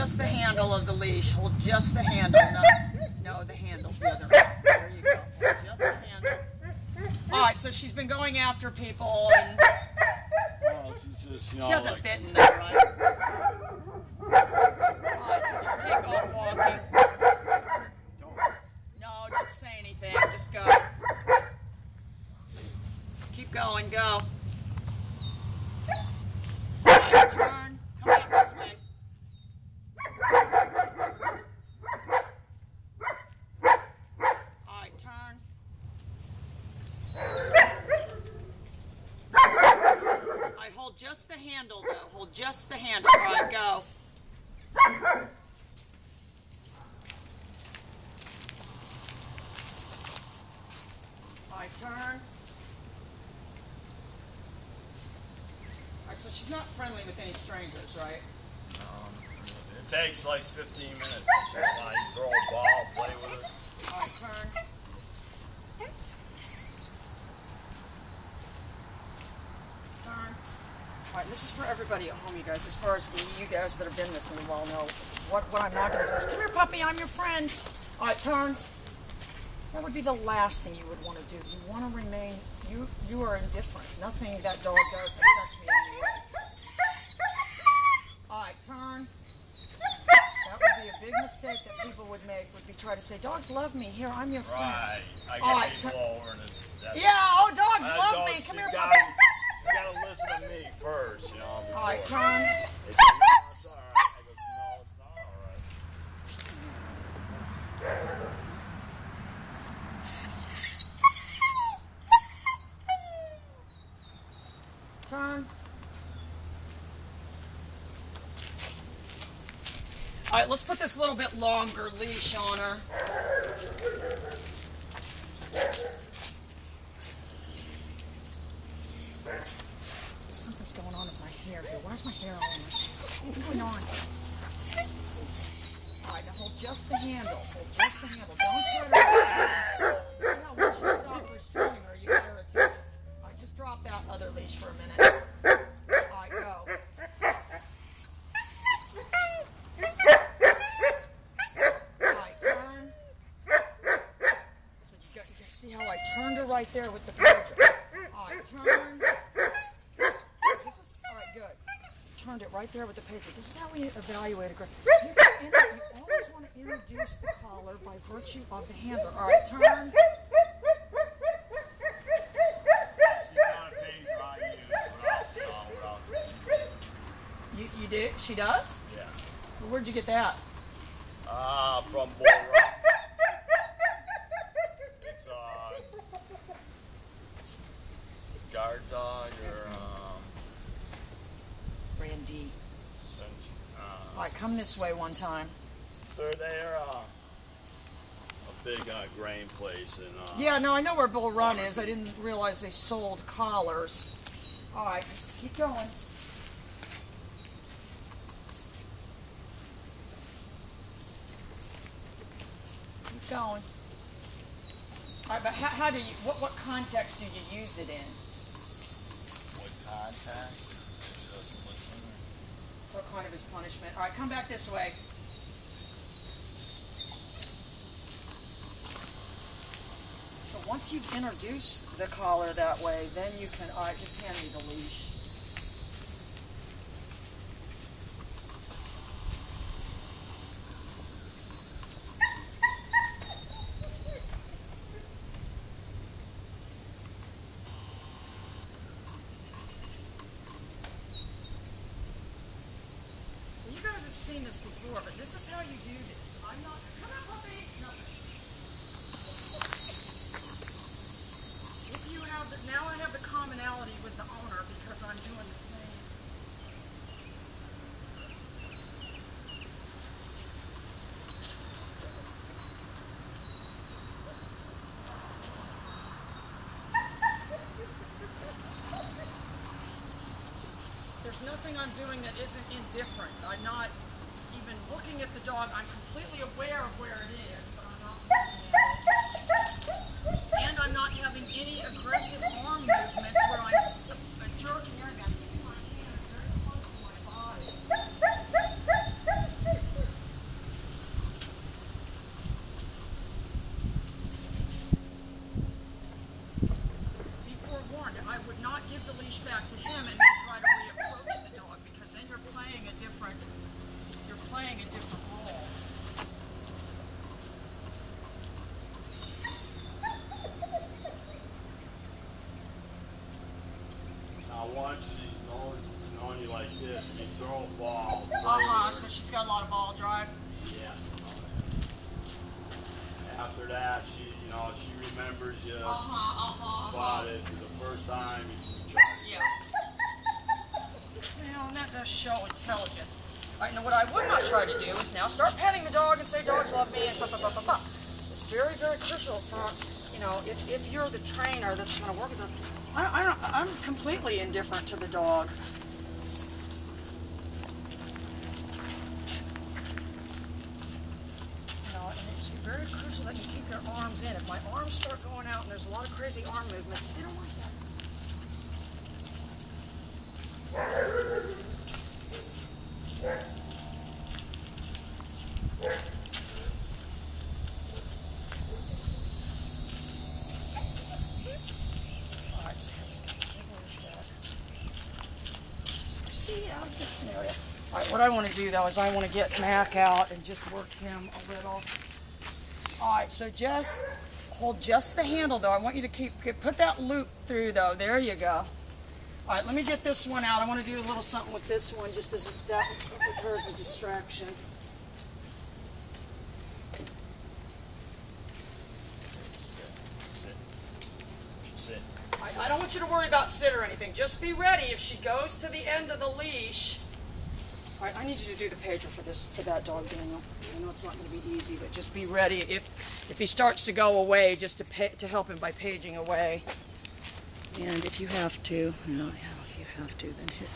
just the handle of the leash. Hold just the handle. No, the handle. The other one. There you go. Hold just the handle. All right, so she's been going after people, and she's just, you know, she hasn't bitten them, right? All right, so just take off walking. No, don't say anything. Just go. Keep going. Go. All right, turn. Come back this way. All right, turn. All right, hold just the handle, though. Hold just the handle. All right, go. All right, turn. All right, so she's not friendly with any strangers, right? It takes like 15 minutes. It's just like throw a ball, play with it. All right, turn. Turn. All right, this is for everybody at home, you guys. As far as you guys that have been with me well know, what I'm not going to do is, come here, puppy, I'm your friend. All right, turn. That would be the last thing you would want to do. You want to remain, you are indifferent. Nothing that dog does affects me in any way. All right, turn. That would be a big mistake that people would make, would be try to say, dogs love me, here, I'm your friend. Right. I All get these lower and it's... dogs love me, come here, puppy. You gotta listen to me first, you know. All right, turn. It's all right. I go, no, it's not all right. Turn. All right, let's put this little bit longer leash on her. Something's going on with my hair here. Why is my hair all on my face? What's going on? All right, now hold just the handle. Hold just the handle. Don't try to... See how once you stop restraining her, you get her attention. All right, just drop that other leash for a minute. All right, go. Turned her right there with the pager. All right, turn. All right, good. Turned it right there with the pager. This is how we evaluate a girl. You always want to introduce the collar by virtue of the handler. All right, turn. She's not a pager I use without. You do? She does? Yeah. Well, where'd you get that? From Bull Run. Guard dog or Randy. All right, come this way one time. They're a big grain place in. Yeah, no, I know where Bull Run is. I didn't realize they sold collars. All right, just keep going. Keep going. All right, but how do you? What context do you use it in? Contact. So kind of his punishment. All right, come back this way. So once you've introduced the collar that way, then you can, all right, just hand me the leash. Seen this before, but this is how you do this. I'm not. Come on, puppy. No. If you have the, now I have the commonality with the owner because I'm doing the same. There's nothing I'm doing that isn't indifferent. I'm not even looking at the dog. I'm completely aware of where it is, but I'm not looking at it. And I'm not having any aggressive arm movements where I'm jerking her. I'm keeping my hand very close to my body. would not give the leash back to him and then try to reapproach the dog, because then you're playing a different role. Now once she's known you like this, you throw a ball. So she's got a lot of ball drive. Yeah. After that, she remembers you. Bought it for the first time. Yeah. Well, and that does show intelligence. All right, now what I would not try to do is now start petting the dog and say dogs love me and pa. It's very, very crucial for, if you're the trainer that's going to work with them. I'm completely indifferent to the dog. And it's very crucial that you keep your arms in. If my arms start going out and there's a lot of crazy arm movements, they don't like that. Alright, so I'm just going to take Ridgeback. So proceed out of this scenario. Alright, what I want to do though is I want to get Mac out and just work him a little. Alright, so just hold just the handle though. I want you to put that loop through though. There you go. Alright, let me get this one out. I want to do a little something with this one just as that with her as a distraction. Sit. I don't want you to worry about sit or anything. Just be ready if she goes to the end of the leash. All right, I need you to do the pager for that dog, Daniel. I know it's not going to be easy, but just be ready if he starts to go away, just to help him by paging away. And if you have to, if you have to, then hit.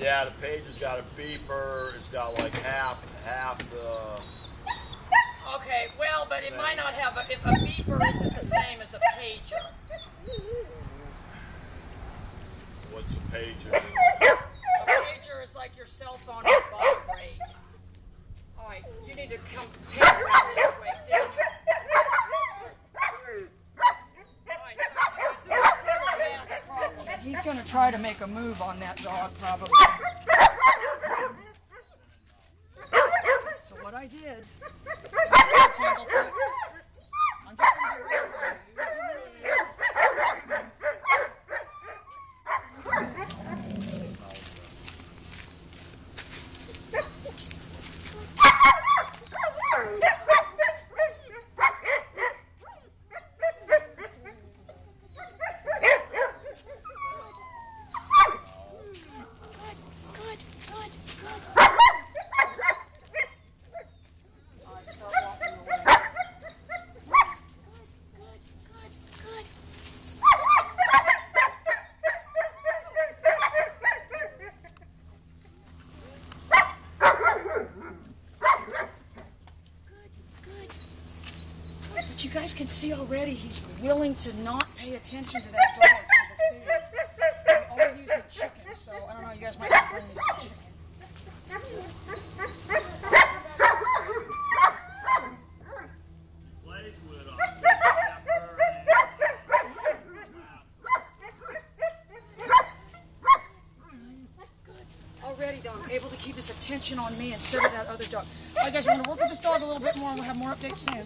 Yeah, the page has got a beeper. It's got like half the. Okay, well, but it might not have if a beeper isn't the same as a pager. What's a pager? A pager is like your cell phone with vibrate. All right, you need to come page around this way, Daniel. All right, so this is part of Matt's problem. He's going to try to make a move on that dog, probably. So what I did, I'm just going to do you guys can see already he's willing to not pay attention to that dog for the food. We always use a chicken, so I don't know, you guys might want to bring me some chicken. Plays with Already though, I'm able to keep his attention on me instead of that other dog. All right guys, we're going to work with this dog a little bit more and we'll have more updates soon.